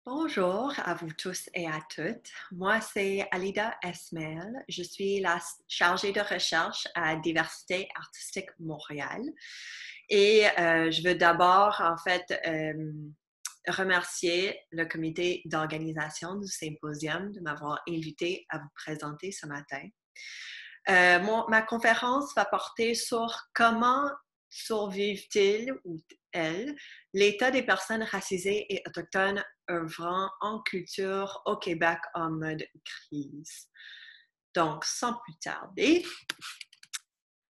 Bonjour à vous tous et à toutes. Moi, c'est Alida Esmail. Je suis la chargée de recherche à Diversité Artistique Montréal. Et je veux d'abord, remercier le comité d'organisation du symposium de m'avoir invité à vous présenter ce matin. Ma conférence va porter sur comment survivent-ils ou elles l'état des personnes racisées et autochtones œuvrant en culture au Québec en mode crise. Donc, sans plus tarder,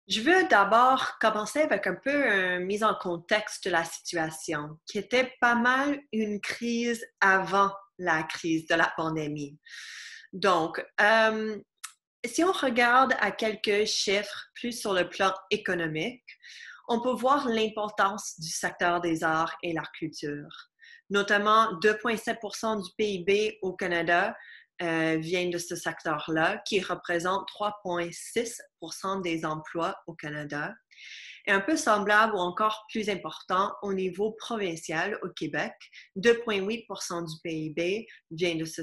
je veux d'abord commencer avec un peu une mise en contexte de la situation, qui était pas mal une crise avant la crise de la pandémie. Donc, si on regarde à quelques chiffres plus sur le plan économique, on peut voir l'importance du secteur des arts et la culture. Notamment, 2,7% du PIB au Canada vient de ce secteur-là, qui représente 3,6% des emplois au Canada. Et un peu semblable ou encore plus important au niveau provincial au Québec, 2,8% du PIB vient de ce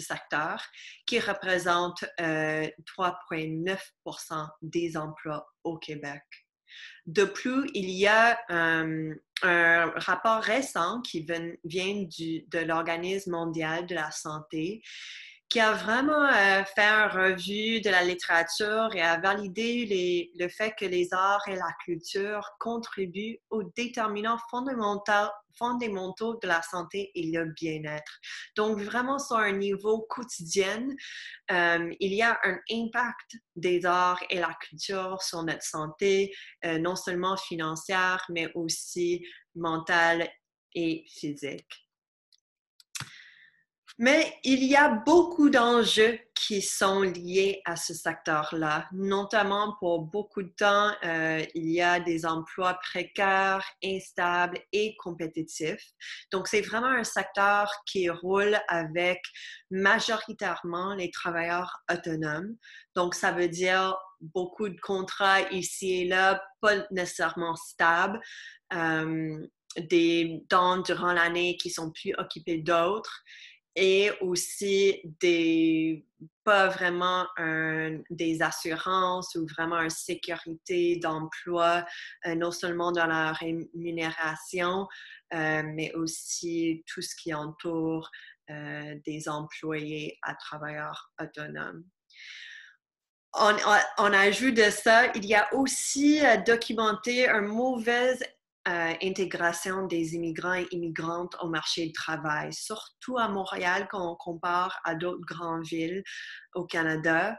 secteur, qui représente 3,9% des emplois au Québec. De plus, il y a un rapport récent qui vient de l'Organisme mondial de la santé qui a vraiment fait une revue de la littérature et a validé le fait que les arts et la culture contribuent aux déterminants fondamentaux de la santé et le bien-être. Donc, vraiment, sur un niveau quotidien, il y a un impact des arts et la culture sur notre santé, non seulement financière, mais aussi mentale et physique. Mais il y a beaucoup d'enjeux qui sont liés à ce secteur-là, notamment pour beaucoup de temps, il y a des emplois précaires, instables et compétitifs. Donc, c'est vraiment un secteur qui roule avec majoritairement les travailleurs autonomes. Donc, ça veut dire beaucoup de contrats ici et là, pas nécessairement stables. Des temps durant l'année qui sont plus occupés d'autres et aussi pas vraiment des assurances ou vraiment une sécurité d'emploi, non seulement dans la rémunération, mais aussi tout ce qui entoure des employés à travailleurs autonomes. En ajout de ça, il y a aussi documenté une mauvaise intégration des immigrants et immigrantes au marché du travail, surtout à Montréal quand on compare à d'autres grandes villes au Canada.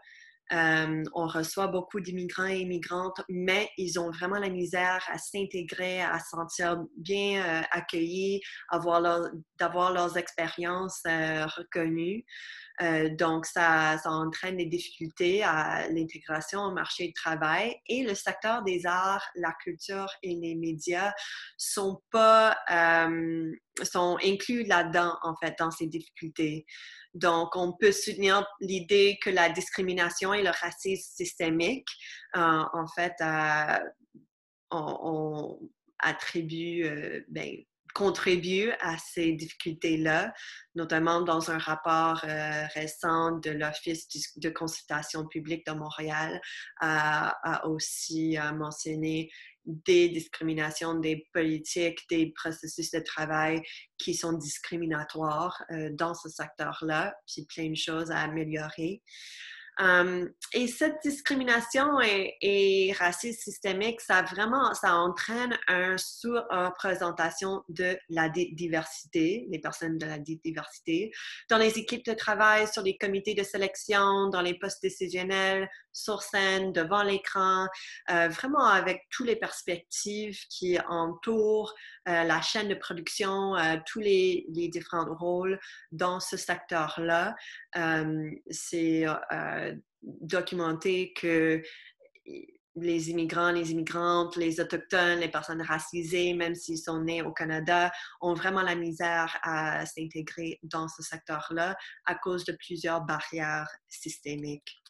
On reçoit beaucoup d'immigrants et immigrantes, mais ils ont vraiment la misère à s'intégrer, à se sentir bien accueillis, d'avoir leurs expériences reconnues. Donc, ça entraîne des difficultés à l'intégration au marché du travail et le secteur des arts, la culture et les médias sont inclus là-dedans, en fait, dans ces difficultés. Donc, on peut soutenir l'idée que la discrimination et le racisme systémique, en fait, on attribue, contribue à ces difficultés-là, notamment dans un rapport récent de l'Office de consultation publique de Montréal, a aussi mentionné des discriminations, des politiques, des processus de travail qui sont discriminatoires dans ce secteur-là, puis plein de choses à améliorer. Et cette discrimination et racisme systémique, ça entraîne une sous-représentation de la diversité, les personnes de la diversité, dans les équipes de travail, sur les comités de sélection, dans les postes décisionnels, sur scène, devant l'écran, vraiment avec toutes les perspectives qui entourent la chaîne de production, tous les différents rôles dans ce secteur-là. C'est documenté que les immigrants, les immigrantes, les autochtones, les personnes racisées, même s'ils sont nés au Canada, ont vraiment la misère à s'intégrer dans ce secteur-là à cause de plusieurs barrières systémiques.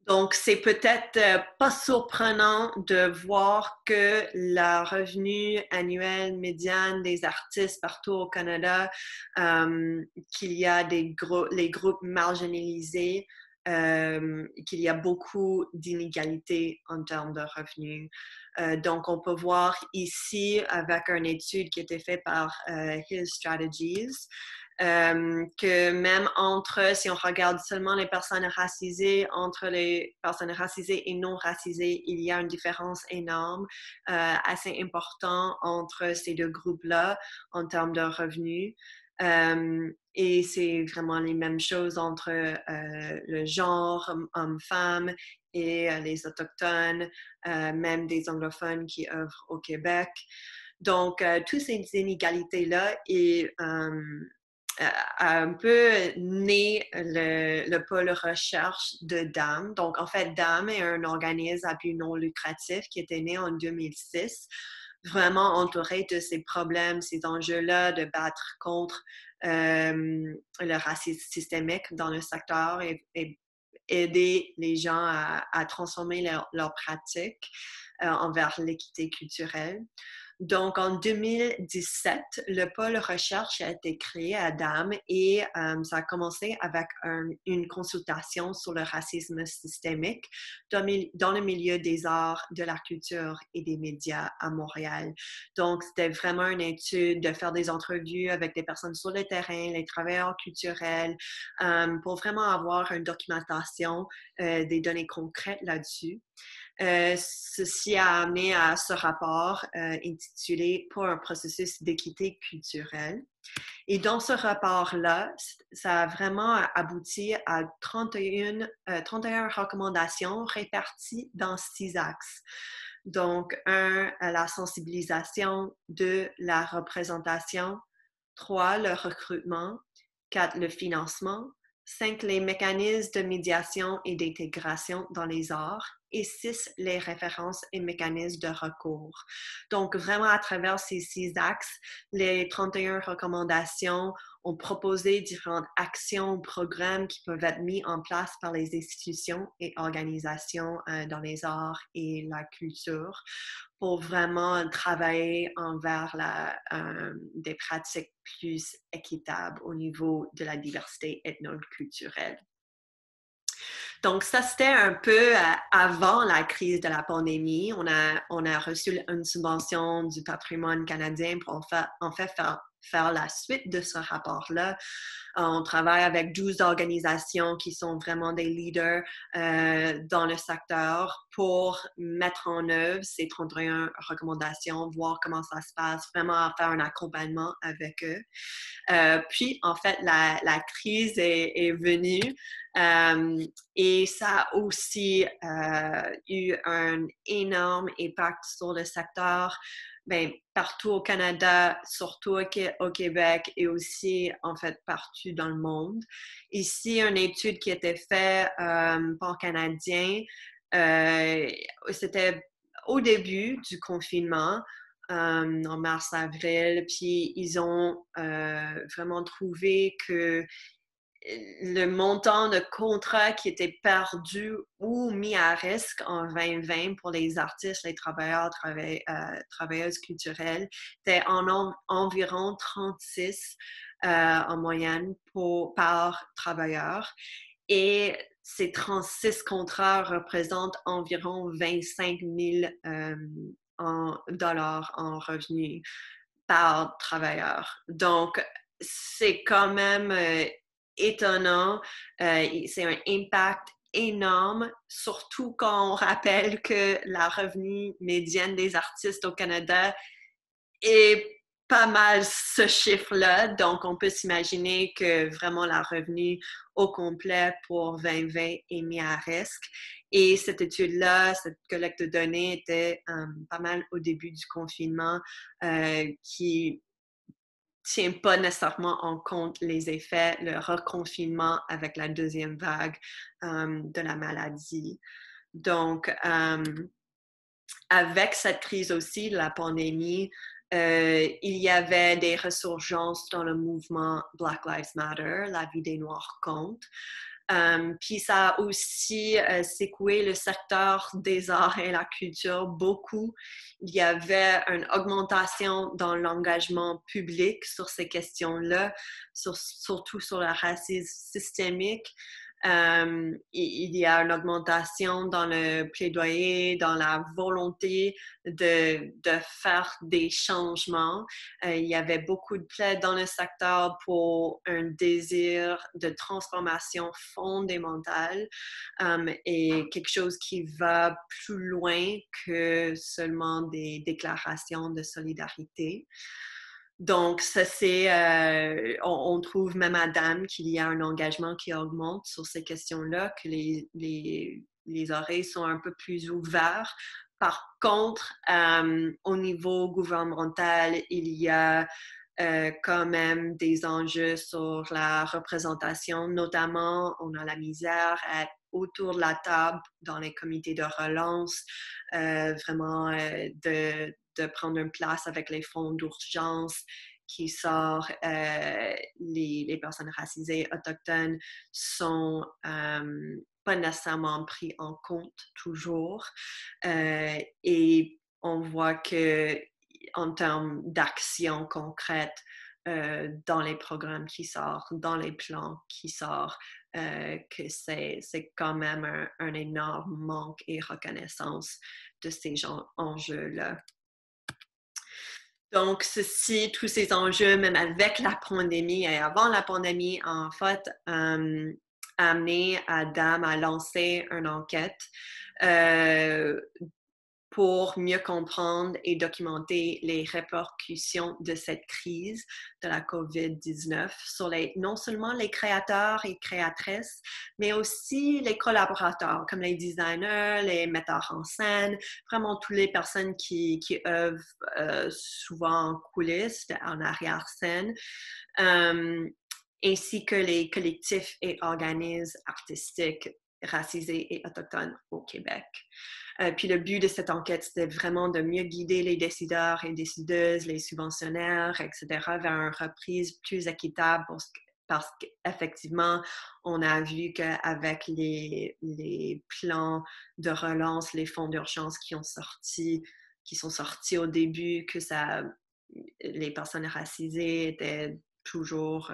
Donc, c'est peut-être pas surprenant de voir que le revenu annuel médian des artistes partout au Canada, qu'il y a les groupes marginalisés, qu'il y a beaucoup d'inégalités en termes de revenus. Donc, on peut voir ici, avec une étude qui a été faite par Hill Strategies, que même si on regarde seulement les personnes racisées, entre les personnes racisées et non racisées, il y a une différence énorme, assez importante entre ces deux groupes-là en termes de revenus. Et c'est vraiment les mêmes choses entre le genre, homme-femme, et les Autochtones, même des anglophones qui œuvrent au Québec. Donc, toutes ces inégalités-là a un peu né le pôle recherche de DAM. Donc, en fait, DAM est un organisme à but non lucratif qui était né en 2006, vraiment entouré de ces problèmes, ces enjeux-là de battre contre le racisme systémique dans le secteur et aider les gens à transformer leurs pratiques envers l'équité culturelle. Donc, en 2017, le pôle recherche a été créé à DAM et ça a commencé avec une consultation sur le racisme systémique dans le milieu des arts, de la culture et des médias à Montréal. Donc, c'était vraiment une étude de faire des entrevues avec des personnes sur le terrain, les travailleurs culturels, pour vraiment avoir une documentation, des données concrètes là-dessus. Ceci a amené à ce rapport intitulé « Pour un processus d'équité culturelle ». Et dans ce rapport-là, ça a vraiment abouti à 31 recommandations réparties dans 6 axes. Donc, 1, la sensibilisation, 2, la représentation, 3, le recrutement, 4, le financement, 5, les mécanismes de médiation et d'intégration dans les arts et 6, les références et mécanismes de recours. Donc, vraiment, à travers ces 6 axes, les 31 recommandations ont proposé différentes actions, programmes qui peuvent être mis en place par les institutions et organisations dans les arts et la culture pour vraiment travailler envers des pratiques plus équitables au niveau de la diversité ethnoculturelle. Donc, ça, c'était un peu avant la crise de la pandémie. On a reçu une subvention du patrimoine canadien pour en fait faire la suite de ce rapport-là. On travaille avec 12 organisations qui sont vraiment des leaders dans le secteur pour mettre en œuvre ces 31 recommandations, voir comment ça se passe, vraiment faire un accompagnement avec eux. Puis, en fait, la crise est venue et ça a aussi eu un énorme impact sur le secteur. Bien, partout au Canada, surtout au Québec et aussi, en fait, partout dans le monde. Ici, une étude qui a été faite par Canadiens, c'était au début du confinement, en mars-avril, puis ils ont vraiment trouvé que le montant de contrat qui était perdu ou mis à risque en 2020 pour les artistes, les travailleuses culturelles, était environ 36 en moyenne par travailleur. Et ces 36 contrats représentent environ 25 000 dollars en revenus par travailleur. Donc, c'est quand même étonnant. C'est un impact énorme, surtout quand on rappelle que la revenu médiane des artistes au Canada est pas mal ce chiffre-là. Donc, on peut s'imaginer que vraiment la revenu au complet pour 2020 est mis à risque. Et cette étude-là, cette collecte de données était pas mal au début du confinement qui tient pas nécessairement en compte les effets, le reconfinement avec la deuxième vague de la maladie. Donc, avec cette crise aussi, la pandémie, il y avait des ressurgences dans le mouvement Black Lives Matter, la vie des Noirs compte. Puis ça a aussi secoué le secteur des arts et la culture beaucoup. Il y avait une augmentation dans l'engagement public sur ces questions-là, surtout sur le racisme systémique. Il y a une augmentation dans le plaidoyer, dans la volonté de faire des changements. Il y avait beaucoup de plaies dans le secteur pour un désir de transformation fondamentale et quelque chose qui va plus loin que seulement des déclarations de solidarité. Donc, ça c'est, on trouve même à DAM qu'il y a un engagement qui augmente sur ces questions-là, que les oreilles sont un peu plus ouvertes. Par contre, au niveau gouvernemental, il y a quand même des enjeux sur la représentation. Notamment, on a la misère à être autour de la table dans les comités de relance, vraiment de prendre une place avec les fonds d'urgence qui sort. Les personnes racisées autochtones sont pas nécessairement pris en compte toujours. Et on voit que en termes d'action concrète dans les programmes qui sortent, dans les plans qui sortent, que c'est quand même un énorme manque et reconnaissance de ces enjeux-là. Donc, tous ces enjeux, même avec la pandémie et avant la pandémie, en fait, amené à DAM à lancer une enquête pour mieux comprendre et documenter les répercussions de cette crise de la COVID-19 sur non seulement les créateurs et créatrices, mais aussi les collaborateurs, comme les designers, les metteurs en scène, vraiment toutes les personnes qui œuvrent souvent en coulisses, en arrière-scène, ainsi que les collectifs et organismes artistiques racisés et autochtones au Québec. Puis le but de cette enquête, c'était vraiment de mieux guider les décideurs et décideuses, les subventionnaires, etc., vers une reprise plus équitable parce qu'effectivement, on a vu qu'avec les plans de relance, les fonds d'urgence qui sont sortis au début, que les personnes racisées étaient toujours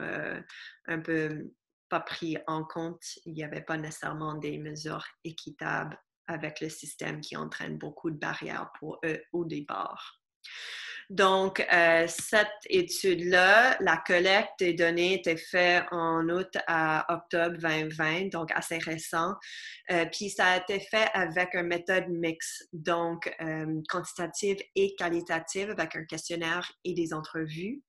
un peu pas pris en compte. Il n'y avait pas nécessairement des mesures équitables avec le système qui entraîne beaucoup de barrières pour eux au départ. Donc, cette étude-là, la collecte des données était faite en août à octobre 2020, donc assez récent. Puis ça a été fait avec une méthode mixte, donc quantitative et qualitative, avec un questionnaire et des entrevues.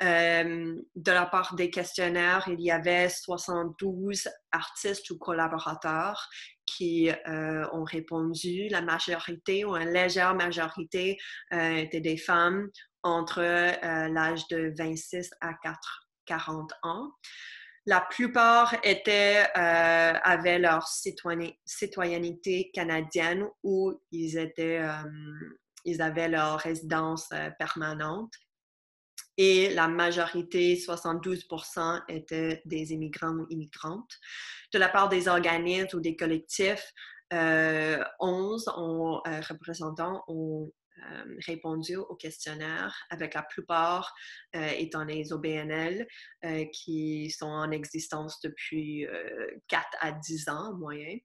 De la part des questionnaires, il y avait 72 artistes ou collaborateurs qui ont répondu. La majorité ou une légère majorité étaient des femmes entre l'âge de 26 à 40 ans. La plupart avaient leur citoyenneté canadienne ou ils avaient leur résidence permanente. Et la majorité, 72%, étaient des immigrants ou immigrantes. De la part des organismes ou des collectifs, 11 représentants ont répondu au questionnaire, avec la plupart étant les OBNL qui sont en existence depuis 4 à 10 ans en moyenne.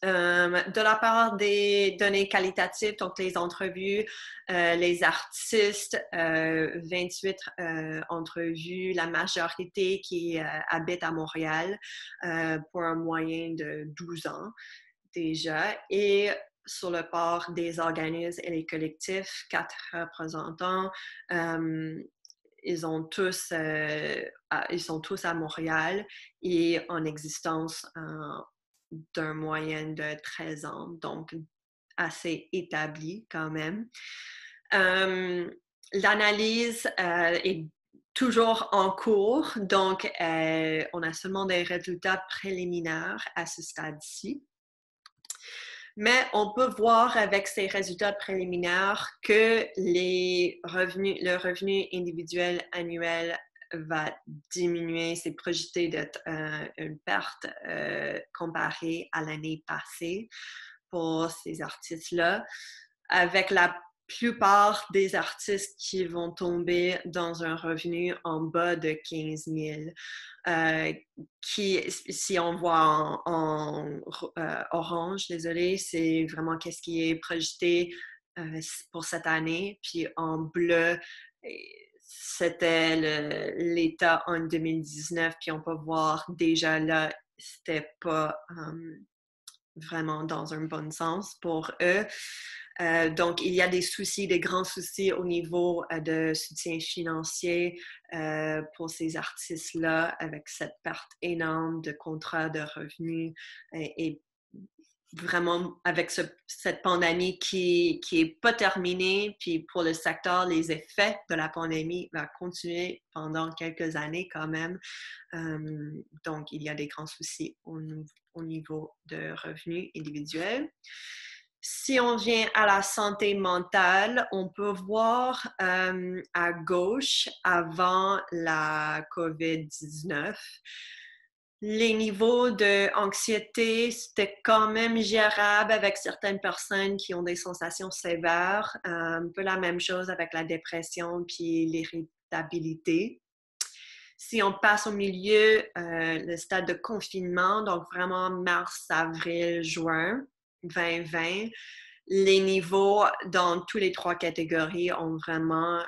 De la part des données qualitatives, donc les entrevues, les artistes, 28 entrevues, la majorité qui habite à Montréal pour un moyen de 12 ans déjà. Et sur le part des organismes et les collectifs, 4 représentants, ils sont tous à Montréal et en existence d'un moyen de 13 ans, donc assez établi quand même. L'analyse est toujours en cours, donc on a seulement des résultats préliminaires à ce stade-ci. Mais on peut voir avec ces résultats préliminaires que le revenu individuel annuel va diminuer, c'est projeté d'être une perte comparée à l'année passée pour ces artistes-là, avec la plupart des artistes qui vont tomber dans un revenu en bas de 15 000, qui, si on voit en orange, désolé, c'est vraiment qu'est-ce qui est projeté pour cette année, puis en bleu, c'était l'état en 2019, puis on peut voir déjà là, c'était pas vraiment dans un bon sens pour eux. Donc, il y a des soucis, des grands soucis au niveau de soutien financier pour ces artistes-là, avec cette perte énorme de contrats, de revenus et vraiment avec cette pandémie qui est pas terminée, puis pour le secteur, les effets de la pandémie vont continuer pendant quelques années quand même. Donc, il y a des grands soucis au niveau de revenus individuels. Si on vient à la santé mentale, on peut voir à gauche, avant la COVID-19, les niveaux d'anxiété, c'était quand même gérable avec certaines personnes qui ont des sensations sévères. Un peu la même chose avec la dépression puis l'irritabilité. Si on passe au milieu, le stade de confinement, donc vraiment mars, avril, juin 2020, les niveaux dans toutes les trois catégories ont vraiment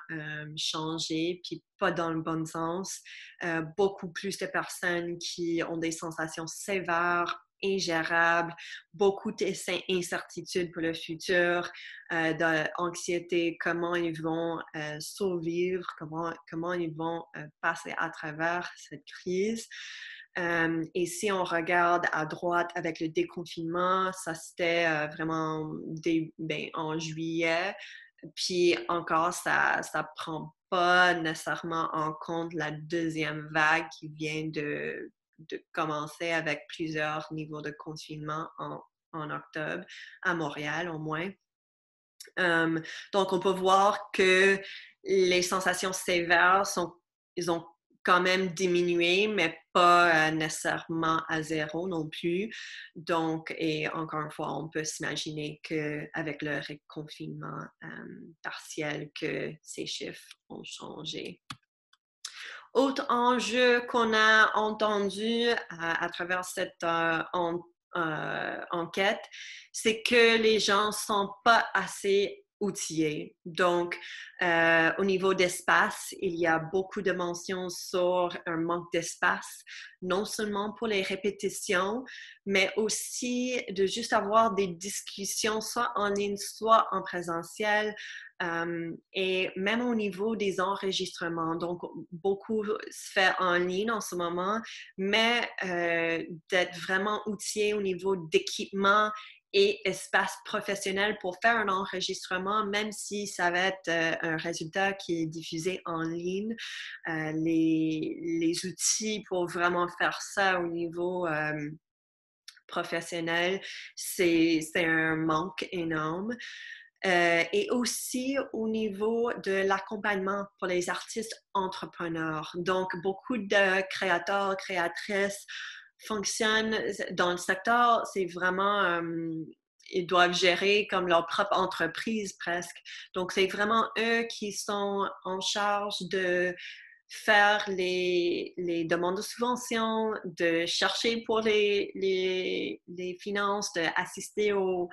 changé, puis pas dans le bon sens. Beaucoup plus de personnes qui ont des sensations sévères, ingérables, beaucoup d'incertitudes pour le futur, d'anxiété, comment ils vont survivre, comment ils vont passer à travers cette crise. Et si on regarde à droite avec le déconfinement, ça c'était vraiment en juillet. Puis encore, ça prend pas nécessairement en compte la deuxième vague qui vient de commencer avec plusieurs niveaux de confinement en octobre, à Montréal au moins. Donc, on peut voir que les sensations sévères ils ont quand même diminué, mais pas nécessairement à zéro non plus. Donc, et encore une fois, on peut s'imaginer qu'avec le reconfinement partiel, que ces chiffres ont changé. Autre enjeu qu'on a entendu à travers cette enquête, c'est que les gens ne sont pas assez outillés. Donc, au niveau d'espace, il y a beaucoup de mentions sur un manque d'espace, non seulement pour les répétitions, mais aussi de juste avoir des discussions, soit en ligne, soit en présentiel, et même au niveau des enregistrements. Donc, beaucoup se fait en ligne en ce moment, mais d'être vraiment outillé au niveau d'équipement et espace professionnel pour faire un enregistrement, même si ça va être un résultat qui est diffusé en ligne. Les outils pour vraiment faire ça au niveau professionnel, c'est un manque énorme. Et aussi au niveau de l'accompagnement pour les artistes entrepreneurs. Donc, beaucoup de créateurs, créatrices fonctionnent dans le secteur, c'est vraiment, ils doivent gérer comme leur propre entreprise presque. Donc, c'est vraiment eux qui sont en charge de faire les demandes de subventions, de chercher pour les finances, d'assister aux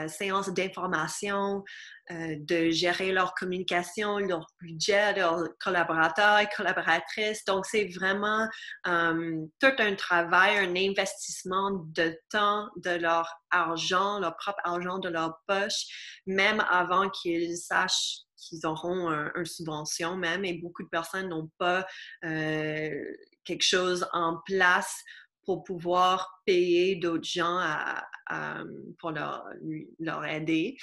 séances d'information, de gérer leur communication, leur budget, leurs collaborateurs et collaboratrices. Donc, c'est vraiment tout un travail, un investissement de temps, de leur argent, leur propre argent de leur poche, même avant qu'ils sachent qu'ils auront une subvention même. Et beaucoup de personnes n'ont pas quelque chose en place pour pouvoir payer d'autres gens pour leur aider.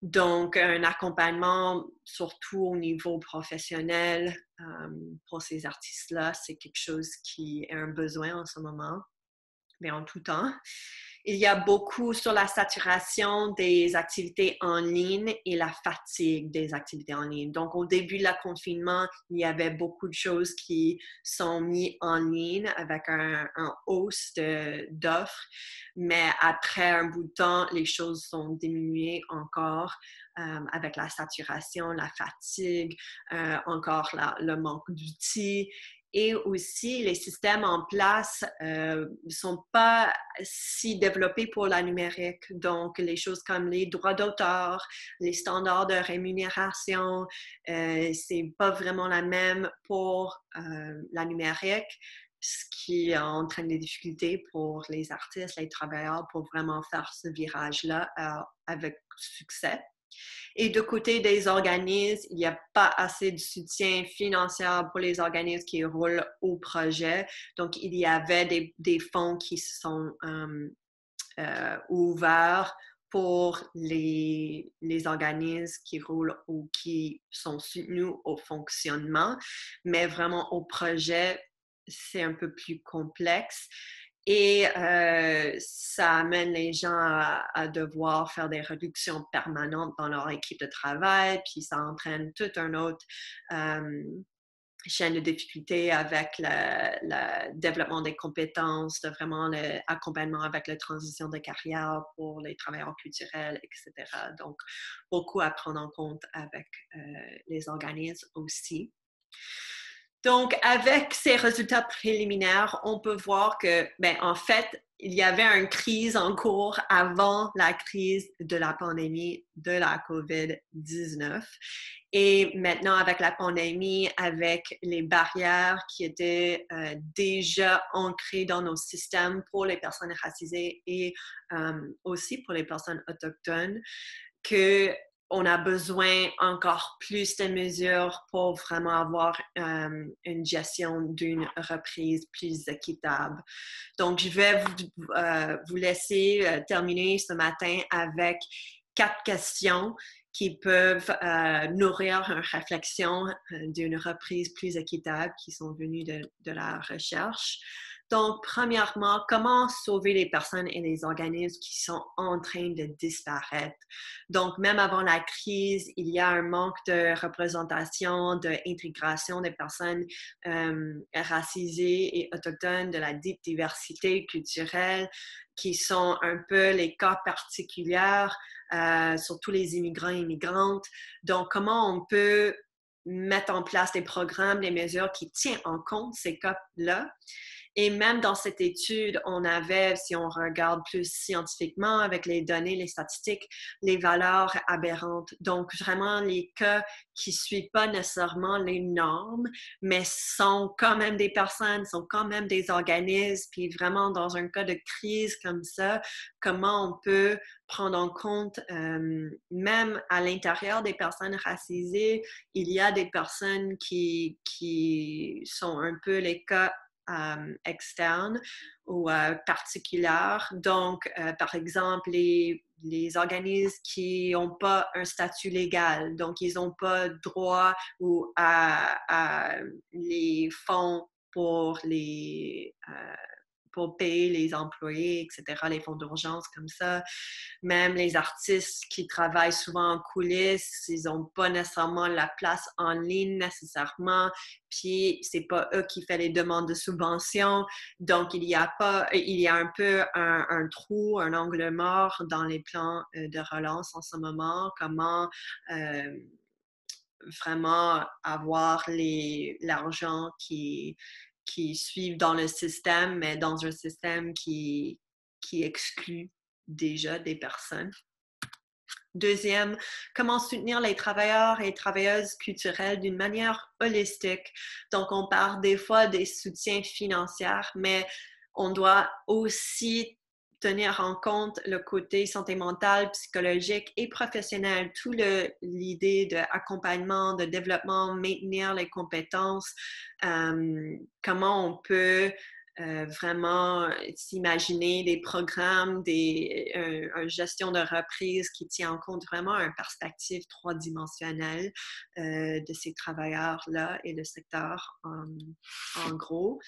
Donc, un accompagnement, surtout au niveau professionnel, pour ces artistes-là, c'est quelque chose qui est un besoin en ce moment, mais en tout temps. il y a beaucoup sur la saturation des activités en ligne et la fatigue des activités en ligne. Donc, au début de la confinement, il y avait beaucoup de choses qui sont mises en ligne avec un hausse d'offres, mais après un bout de temps, les choses sont diminuées encore avec la saturation, la fatigue, encore le manque d'outils. Et aussi, les systèmes en place ne sont pas si développés pour la numérique. Donc, les choses comme les droits d'auteur, les standards de rémunération, c'est pas vraiment la même pour la numérique, ce qui entraîne des difficultés pour les artistes, les travailleurs, pour vraiment faire ce virage-là avec succès. Et du côté des organismes, il n'y a pas assez de soutien financier pour les organismes qui roulent au projet. Donc, il y avait des fonds qui sont ouverts pour les organismes qui roulent ou qui sont soutenus au fonctionnement, mais vraiment au projet, c'est un peu plus complexe. Et ça amène les gens à devoir faire des réductions permanentes dans leur équipe de travail, puis ça entraîne tout un autre chaîne de difficultés avec le développement des compétences, de vraiment l'accompagnement avec la transition de carrière pour les travailleurs culturels, etc. Donc, beaucoup à prendre en compte avec les organismes aussi. Donc, avec ces résultats préliminaires, on peut voir que, en fait, il y avait une crise en cours avant la crise de la pandémie de la COVID-19. Et maintenant, avec la pandémie, avec les barrières qui étaient déjà ancrées dans nos systèmes pour les personnes racisées et aussi pour les personnes autochtones, qu'on a besoin encore plus de mesures pour vraiment avoir une gestion d'une reprise plus équitable. Donc, je vais vous laisser terminer ce matin avec 4 questions qui peuvent nourrir une réflexion d'une reprise plus équitable qui sont venues de la recherche. Donc, premièrement, comment sauver les personnes et les organismes qui sont en train de disparaître? Donc, même avant la crise, il y a un manque de représentation, d'intégration des personnes racisées et autochtones de la dite diversité culturelle, qui sont un peu les cas particuliers, surtout les immigrants et immigrantes. Donc, comment on peut mettre en place des programmes, des mesures qui tiennent en compte ces cas-là? Et même dans cette étude, on avait, si on regarde plus scientifiquement avec les données, les statistiques, les valeurs aberrantes. Donc, vraiment, les cas qui ne suivent pas nécessairement les normes, mais sont quand même des personnes, sont quand même des organismes. Puis vraiment, dans un cas de crise comme ça, comment on peut prendre en compte, même à l'intérieur des personnes racisées, il y a des personnes qui sont un peu les cas externes ou particulières. Donc, par exemple, les organismes qui n'ont pas un statut légal, donc ils n'ont pas droit ou à les fonds pour pour payer les employés, etc., les fonds d'urgence comme ça. Même les artistes qui travaillent souvent en coulisses, ils n'ont pas nécessairement la place en ligne nécessairement, puis c'est pas eux qui font les demandes de subventions. Donc, il y a un peu un trou, un angle mort dans les plans de relance en ce moment. Comment vraiment avoir l'argent qui suivent dans le système, mais dans un système qui exclut déjà des personnes. Deuxième, comment soutenir les travailleurs et travailleuses culturelles d'une manière holistique. Donc, on parle des fois des soutiens financiers, mais on doit aussi tenir en compte le côté santé mentale, psychologique et professionnel, tout l'idée d'accompagnement, de développement, maintenir les compétences, comment on peut vraiment s'imaginer des programmes, une gestion de reprise qui tient en compte vraiment une perspective trois-dimensionnelle de ces travailleurs-là et le secteur en gros.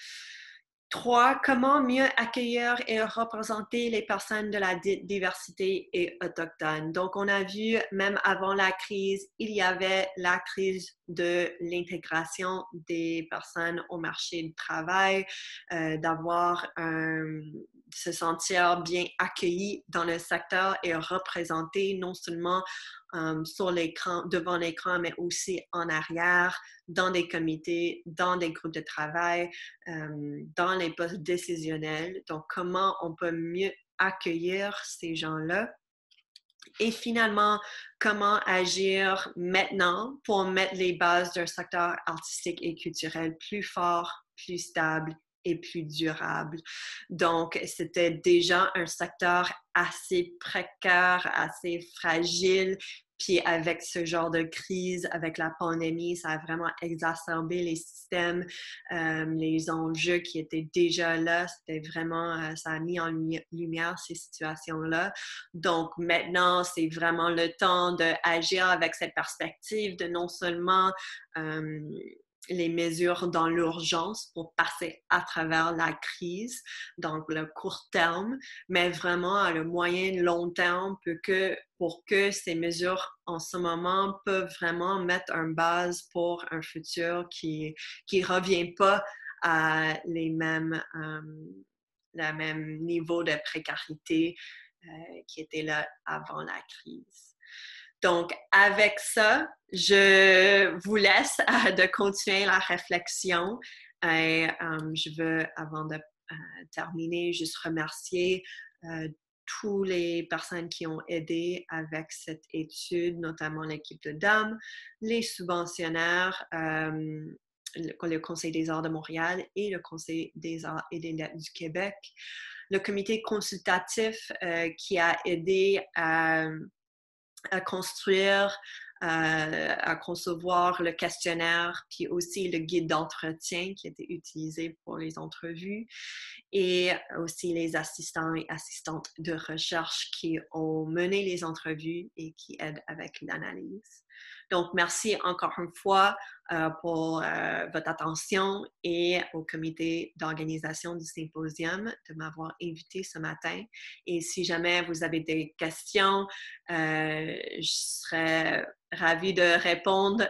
3, comment mieux accueillir et représenter les personnes de la diversité et autochtones. Donc, on a vu, même avant la crise, il y avait la crise de l'intégration des personnes au marché du travail, se sentir bien accueillis dans le secteur et représentés non seulement sur l'écran, devant l'écran, mais aussi en arrière, dans des comités, dans des groupes de travail, dans les postes décisionnels. Donc, comment on peut mieux accueillir ces gens-là? Et finalement, comment agir maintenant pour mettre les bases d'un secteur artistique et culturel plus fort, plus stable et plus durable. Donc, c'était déjà un secteur assez précaire, assez fragile. Puis avec ce genre de crise, avec la pandémie, ça a vraiment exacerbé les systèmes, les enjeux qui étaient déjà là. C'était vraiment, ça a mis en lumière ces situations-là. Donc maintenant, c'est vraiment le temps d'agir avec cette perspective de non seulement les mesures dans l'urgence pour passer à travers la crise, donc le court terme, mais vraiment à le moyen et long terme pour que ces mesures en ce moment peuvent vraiment mettre une base pour un futur qui revient pas à le même niveau de précarité qui était là avant la crise. Donc, avec ça, je vous laisse de continuer la réflexion. Et je veux, avant de terminer, juste remercier toutes les personnes qui ont aidé avec cette étude, notamment l'équipe de dames, les subventionnaires, le Conseil des arts de Montréal et le Conseil des arts et des lettres du Québec, le comité consultatif qui a aidé à construire, à concevoir le questionnaire, puis aussi le guide d'entretien qui a été utilisé pour les entrevues, et aussi les assistants et assistantes de recherche qui ont mené les entrevues et qui aident avec l'analyse. Donc, merci encore une fois pour votre attention et au comité d'organisation du symposium de m'avoir invité ce matin. Et si jamais vous avez des questions, je serais ravie de répondre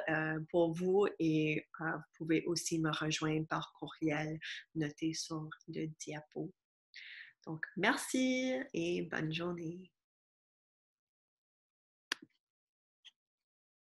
pour vous et vous pouvez aussi me rejoindre par courriel noté sur le diapo. Donc, merci et bonne journée.